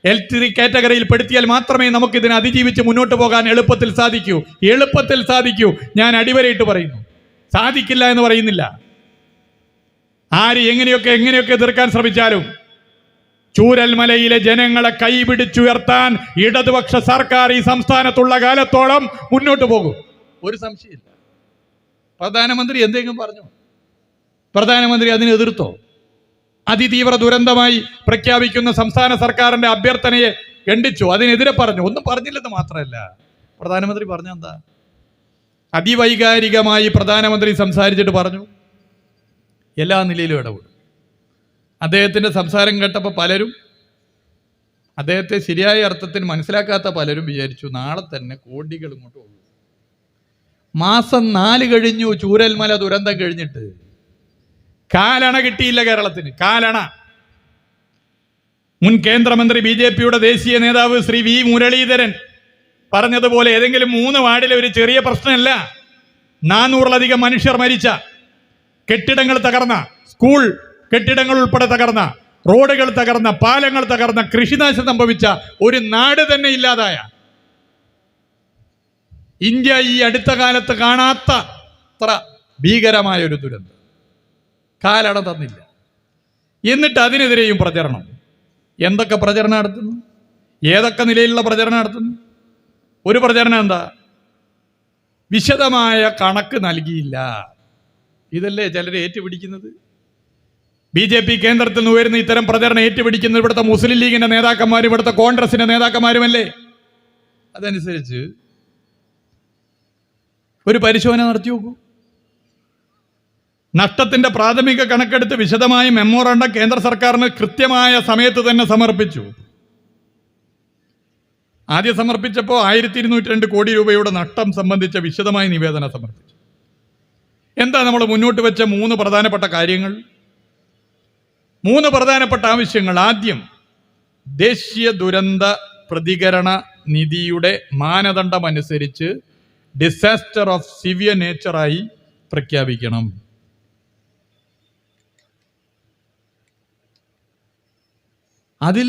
L3 കാറ്റഗറിയിൽ പെടുത്തിയാൽ മാത്രമേ നമുക്കിതിനെ അതിജീവിച്ച് മുന്നോട്ട് പോകാൻ എളുപ്പത്തിൽ സാധിക്കൂ. ഞാൻ അടിവരയിട്ട് പറയുന്നു, സാധിക്കില്ല എന്ന് പറയുന്നില്ല. ആര് എങ്ങനെയൊക്കെ എതിർക്കാൻ ശ്രമിച്ചാലും ചൂരൽമലയിലെ ജനങ്ങളെ കൈപിടിച്ചുയർത്താൻ ഇടതുപക്ഷ സർക്കാർ ഈ സംസ്ഥാനത്തുള്ള കാലത്തോളം മുന്നോട്ട് പോകും. ഒരു സംശയമില്ല. പ്രധാനമന്ത്രി എന്തെങ്കിലും പറഞ്ഞു? പ്രധാനമന്ത്രി അതിനെ എതിർത്തോ? അതിതീവ്ര ദുരന്തമായി പ്രഖ്യാപിക്കുന്ന സംസ്ഥാന സർക്കാരിന്റെ അഭ്യർത്ഥനയെ ഖണ്ഡിച്ചു, അതിനെതിരെ പറഞ്ഞു. ഒന്നും പറഞ്ഞില്ലെന്ന് മാത്രമല്ല, പ്രധാനമന്ത്രി പറഞ്ഞ എന്താ? അതിവൈകാരികമായി പ്രധാനമന്ത്രി സംസാരിച്ചിട്ട് പറഞ്ഞു, എല്ലാ നിലയിലും ഇടപെടും. അദ്ദേഹത്തിൻ്റെ സംസാരം കേട്ടപ്പോൾ പലരും, അദ്ദേഹത്തെ ശരിയായ അർത്ഥത്തിൽ മനസ്സിലാക്കാത്ത പലരും വിചാരിച്ചു നാളെ തന്നെ കോടികൾ ഇങ്ങോട്ട് പോകും. മാസം 4 കഴിഞ്ഞു ചൂരൽമല ദുരന്തം കഴിഞ്ഞിട്ട്. കാലണ കിട്ടിയില്ല കേരളത്തിന്, കാലണ. മുൻ കേന്ദ്രമന്ത്രി BJPയുടെ ദേശീയ നേതാവ് ശ്രീ V മുരളീധരൻ പറഞ്ഞതുപോലെ ഏതെങ്കിലും 3 വാർഡിലെ ഒരു ചെറിയ പ്രശ്നമല്ല. 400-ലധികം മനുഷ്യർ മരിച്ച, കെട്ടിടങ്ങൾ തകർന്ന, സ്കൂൾ കെട്ടിടങ്ങൾ ഉൾപ്പെടെ തകർന്ന, റോഡുകൾ തകർന്ന, പാലങ്ങൾ തകർന്ന, കൃഷിനാശം സംഭവിച്ച ഒരു നാട് തന്നെ ഇല്ലാതായ, ഇന്ത്യ ഈ അടുത്ത കാലത്ത് കാണാത്ത അത്ര ഭീകരമായ ഒരു ദുരന്തം. കാലട തന്നില്ല. എന്നിട്ട് അതിനെതിരെയും പ്രചരണം. എന്തൊക്കെ പ്രചരണം നടത്തുന്നു? ഏതൊക്കെ നിലയിലുള്ള പ്രചരണം നടത്തുന്നു? ഒരു പ്രചരണം എന്താ? വിശദമായ കണക്ക് നൽകിയില്ല. ഇതല്ലേ ചിലർ ഏറ്റുപിടിക്കുന്നത്? BJP കേന്ദ്രത്തിൽ നിന്ന് ഉയരുന്ന ഇത്തരം പ്രചരണം ഏറ്റുപിടിക്കുന്നത് ഇവിടുത്തെ മുസ്ലിം ലീഗിന്റെ നേതാക്കന്മാരും ഇവിടുത്തെ കോൺഗ്രസിന്റെ നേതാക്കന്മാരുമല്ലേ? അതനുസരിച്ച് ഒരു പരിശോധന നടത്തി നോക്കൂ. നഷ്ടത്തിന്റെ പ്രാഥമിക കണക്കെടുത്ത് വിശദമായ മെമ്മോറാണ്ടം കേന്ദ്ര സർക്കാരിന് കൃത്യമായ സമയത്ത് തന്നെ സമർപ്പിച്ചു. ആദ്യം സമർപ്പിച്ചപ്പോൾ 1202 കോടി രൂപയുടെ നഷ്ടം സംബന്ധിച്ച വിശദമായ നിവേദനം സമർപ്പിച്ചു. എന്താ നമ്മൾ മുന്നോട്ട് വെച്ച 3 പ്രധാനപ്പെട്ട കാര്യങ്ങൾ, 3 പ്രധാനപ്പെട്ട ആവശ്യങ്ങൾ? ആദ്യം, ദേശീയ ദുരന്ത പ്രതികരണ നിധിയുടെ മാനദണ്ഡം അനുസരിച്ച് ഡിസാസ്റ്റർ ഓഫ് സിവിയർ നേച്ചറായി പ്രഖ്യാപിക്കണം. അതിൽ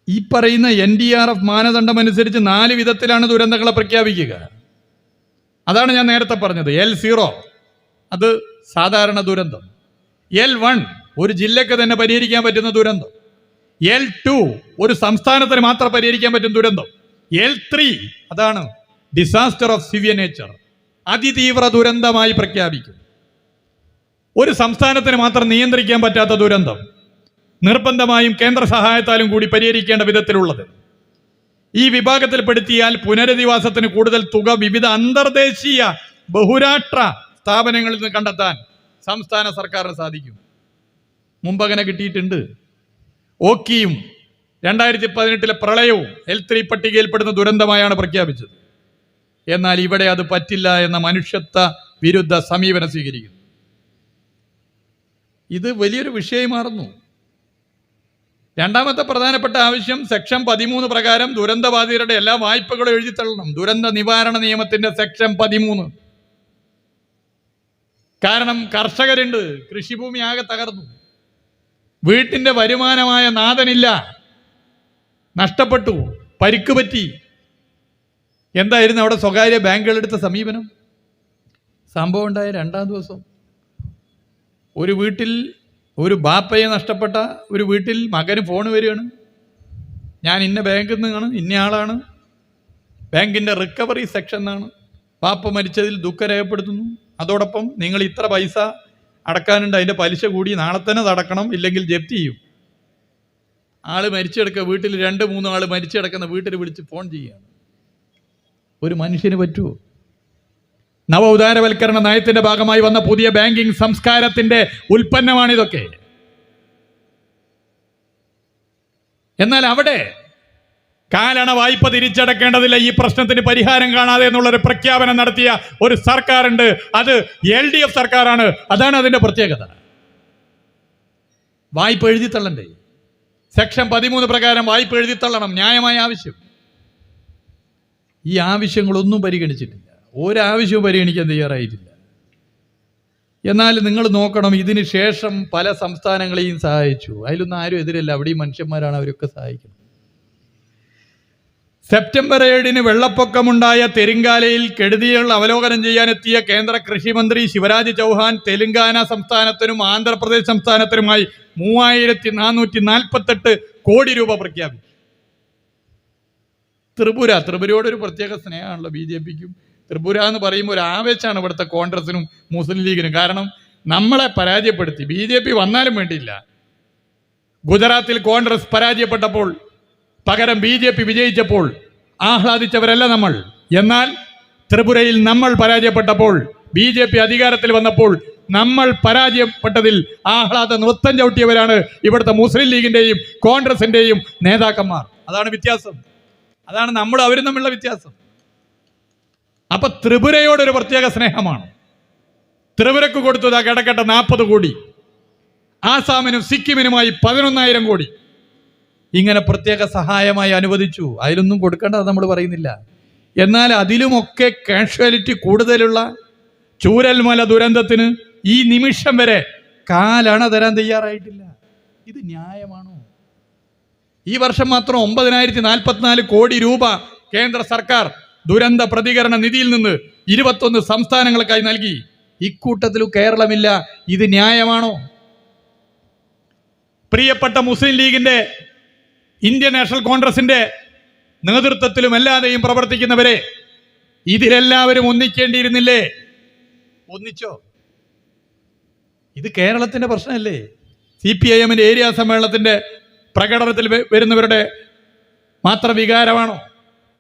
ഈ പറയുന്ന NDRF മാനദണ്ഡം അനുസരിച്ച് 4 വിധത്തിലാണ് ദുരന്തങ്ങളെ പ്രഖ്യാപിക്കുക. അതാണ് ഞാൻ നേരത്തെ പറഞ്ഞത്. L0 അത് സാധാരണ ദുരന്തം, L1 ഒരു ജില്ലക്ക് തന്നെ പരിഹരിക്കാൻ പറ്റുന്ന ദുരന്തം, L2 ഒരു സംസ്ഥാനത്തിന് മാത്രം പരിഹരിക്കാൻ പറ്റുന്ന ദുരന്തം, L3 അതാണ് ഡിസാസ്റ്റർ ഓഫ് സിവിയർ നേച്ചർ, അതിതീവ്ര ദുരന്തമായി പ്രഖ്യാപിക്കും. ഒരു സംസ്ഥാനത്തിന് മാത്രം നിയന്ത്രിക്കാൻ പറ്റാത്ത ദുരന്തം, നിർബന്ധമായും കേന്ദ്ര സഹായത്താലും കൂടി പരിഹരിക്കേണ്ട വിധത്തിലുള്ളത്. ഈ വിഭാഗത്തിൽപ്പെടുത്തിയാൽ പുനരധിവാസത്തിന് കൂടുതൽ തുക വിവിധ അന്തർദേശീയ ബഹുരാഷ്ട്ര സ്ഥാപനങ്ങളിൽ നിന്ന് കണ്ടെത്താൻ സംസ്ഥാന സർക്കാരിന് സാധിക്കും. മുമ്പങ്ങനെ കിട്ടിയിട്ടുണ്ട്. ഓക്കിയും 2018 പ്രളയവും L3 പട്ടികയിൽപ്പെടുന്ന ദുരന്തമായാണ് പ്രഖ്യാപിച്ചത്. എന്നാൽ ഇവിടെ അത് പറ്റില്ല എന്ന മനുഷ്യത്വ വിരുദ്ധ സമീപനം സ്വീകരിക്കുന്നു. ഇത് വലിയൊരു വിഷയമായി മാറുന്നു. രണ്ടാമത്തെ പ്രധാനപ്പെട്ട ആവശ്യം, സെക്ഷൻ 13 പ്രകാരം ദുരന്തബാധിതരുടെ എല്ലാ വായ്പകളും എഴുതിത്തള്ളണം. ദുരന്ത നിവാരണ നിയമത്തിന്റെ സെക്ഷൻ 13. കാരണം കർഷകരുണ്ട്, കൃഷിഭൂമി ആകെ തകർന്നു, വീട്ടിന്റെ വരുമാനമായ നാഥനില്ല, നഷ്ടപ്പെട്ടു, പരിക്ക് പറ്റി. എന്തായിരുന്നു അവിടെ സ്വകാര്യ ബാങ്കുകളെടുത്ത സമീപനം? സംഭവം ഉണ്ടായ 2-ാം ദിവസം ഒരു വീട്ടിൽ, ഒരു ബാപ്പയെ നഷ്ടപ്പെട്ട ഒരു വീട്ടിൽ മകന് ഫോൺ വരികയാണ്, ഞാൻ ഇന്ന ബാങ്കിൽ നിന്നാണ്, ഇന്ന ആളാണ്, ബാങ്കിൻ്റെ റിക്കവറി സെക്ഷൻ എന്നാണ്, ബാപ്പ മരിച്ചതിൽ ദുഃഖം രേഖപ്പെടുത്തുന്നു, അതോടൊപ്പം നിങ്ങൾ ഇത്ര പൈസ അടക്കാനുണ്ട്, അതിൻ്റെ പലിശ കൂടി നാളെ തന്നെ അടക്കണം, ഇല്ലെങ്കിൽ ജപ്തി ചെയ്യും. ആള് മരിച്ചെടുക്കുക, വീട്ടിൽ 2-3 ആൾ മരിച്ചെടുക്കുന്ന വീട്ടിൽ വിളിച്ച് ഫോൺ ചെയ്യുകയാണ്. ഒരു മനുഷ്യന് പറ്റുമോ? നവ ഉദാരവൽക്കരണ നയത്തിന്റെ ഭാഗമായി വന്ന പുതിയ ബാങ്കിങ് സംസ്കാരത്തിന്റെ ഉൽപ്പന്നമാണിതൊക്കെ. എന്നാൽ അവിടെ കാലണ വായ്പ തിരിച്ചടക്കേണ്ടതില്ല, ഈ പ്രശ്നത്തിന് പരിഹാരം കാണാതെ എന്നുള്ളൊരു പ്രഖ്യാപനം നടത്തിയ ഒരു സർക്കാരുണ്ട്. അത് LDF സർക്കാരാണ്. അതാണ് അതിന്റെ പ്രത്യേകത. വായ്പ എഴുതിത്തള്ളണ്ടേ? സെക്ഷൻ 13 പ്രകാരം വായ്പ എഴുതിത്തള്ളണം, ന്യായമായ ആവശ്യം. ഈ ആവശ്യങ്ങളൊന്നും പരിഗണിച്ചിട്ടില്ല, ഒരാവശ്യവും പരിഗണിക്കാൻ തയ്യാറായിട്ടില്ല. എന്നാൽ നിങ്ങൾ നോക്കണം, ഇതിന് ശേഷം പല സംസ്ഥാനങ്ങളെയും സഹായിച്ചു. അതിലൊന്നും ആരും എതിരല്ല, അവിടെയും മനുഷ്യന്മാരാണ്, അവരൊക്കെ സഹായിക്കുന്നത്. സെപ്റ്റംബർ 7 വെള്ളപ്പൊക്കമുണ്ടായ തെലങ്കാനയിൽ കെടുതികൾ അവലോകനം ചെയ്യാനെത്തിയ കേന്ദ്ര കൃഷിമന്ത്രി ശിവരാജ് ചൗഹാൻ തെലങ്കാന സംസ്ഥാനത്തിനും ആന്ധ്രാപ്രദേശ് സംസ്ഥാനത്തിനുമായി 3448 കോടി രൂപ പ്രഖ്യാപിച്ചു. ത്രിപുരയോടൊരു പ്രത്യേക സ്നേഹമാണല്ലോ BJPക്കും. ത്രിപുര എന്ന് പറയുമ്പോൾ ഒരു ആവേശമാണ് ഇവിടുത്തെ കോൺഗ്രസിനും മുസ്ലിം ലീഗിനും. കാരണം നമ്മളെ പരാജയപ്പെടുത്തി. BJP വന്നാലും വേണ്ടിയില്ല. ഗുജറാത്തിൽ കോൺഗ്രസ് പരാജയപ്പെട്ടപ്പോൾ പകരം BJP വിജയിച്ചപ്പോൾ ആഹ്ലാദിച്ചവരല്ല നമ്മൾ. എന്നാൽ ത്രിപുരയിൽ നമ്മൾ പരാജയപ്പെട്ടപ്പോൾ BJP അധികാരത്തിൽ വന്നപ്പോൾ നമ്മൾ പരാജയപ്പെട്ടതിൽ ആഹ്ലാദ നൃത്തം ചവിട്ടിയവരാണ് ഇവിടുത്തെ മുസ്ലിം ലീഗിന്റെയും കോൺഗ്രസിന്റെയും നേതാക്കന്മാർ. അതാണ് വ്യത്യാസം. അതാണ് നമ്മൾ അവരും തമ്മിലുള്ള വ്യത്യാസം. അപ്പൊ ത്രിപുരയോടൊരു പ്രത്യേക സ്നേഹമാണ്. ത്രിപുരക്ക് കൊടുത്തത് കിടക്കട്ടെ 40 കോടി, ആസാമിനും സിക്കിമിനുമായി 11,000 കോടി, ഇങ്ങനെ പ്രത്യേക സഹായമായി അനുവദിച്ചു. അതിലൊന്നും കൊടുക്കേണ്ടത് നമ്മൾ പറയുന്നില്ല. എന്നാൽ അതിലുമൊക്കെ കാഷ്വാലിറ്റി കൂടുതലുള്ള ചൂരൽമല ദുരന്തത്തിന് ഈ നിമിഷം വരെ കാലണ തരാൻ തയ്യാറായിട്ടില്ല. ഇത് ന്യായമാണോ? ഈ വർഷം മാത്രം 9,044 കോടി രൂപ കേന്ദ്ര സർക്കാർ ദുരന്ത പ്രതികരണ നിധിയിൽ നിന്ന് 21 സംസ്ഥാനങ്ങൾക്കായി നൽകി. ഇക്കൂട്ടത്തിലും കേരളമില്ല. ഇത് ന്യായമാണോ? പ്രിയപ്പെട്ട മുസ്ലിം ലീഗിന്റെ, ഇന്ത്യൻ നാഷണൽ കോൺഗ്രസിന്റെ നേതൃത്വത്തിലും അല്ലാതെയും പ്രവർത്തിക്കുന്നവരെ, ഇതിലെല്ലാവരും ഒന്നിക്കേണ്ടിയിരുന്നില്ലേ? ഒന്നിച്ചോ? ഇത് കേരളത്തിന്റെ പ്രശ്നമല്ലേ? CPIM ഏരിയ സമ്മേളനത്തിന്റെ പ്രകടനത്തിൽ വരുന്നവരുടെ മാത്രം വികാരമാണോ?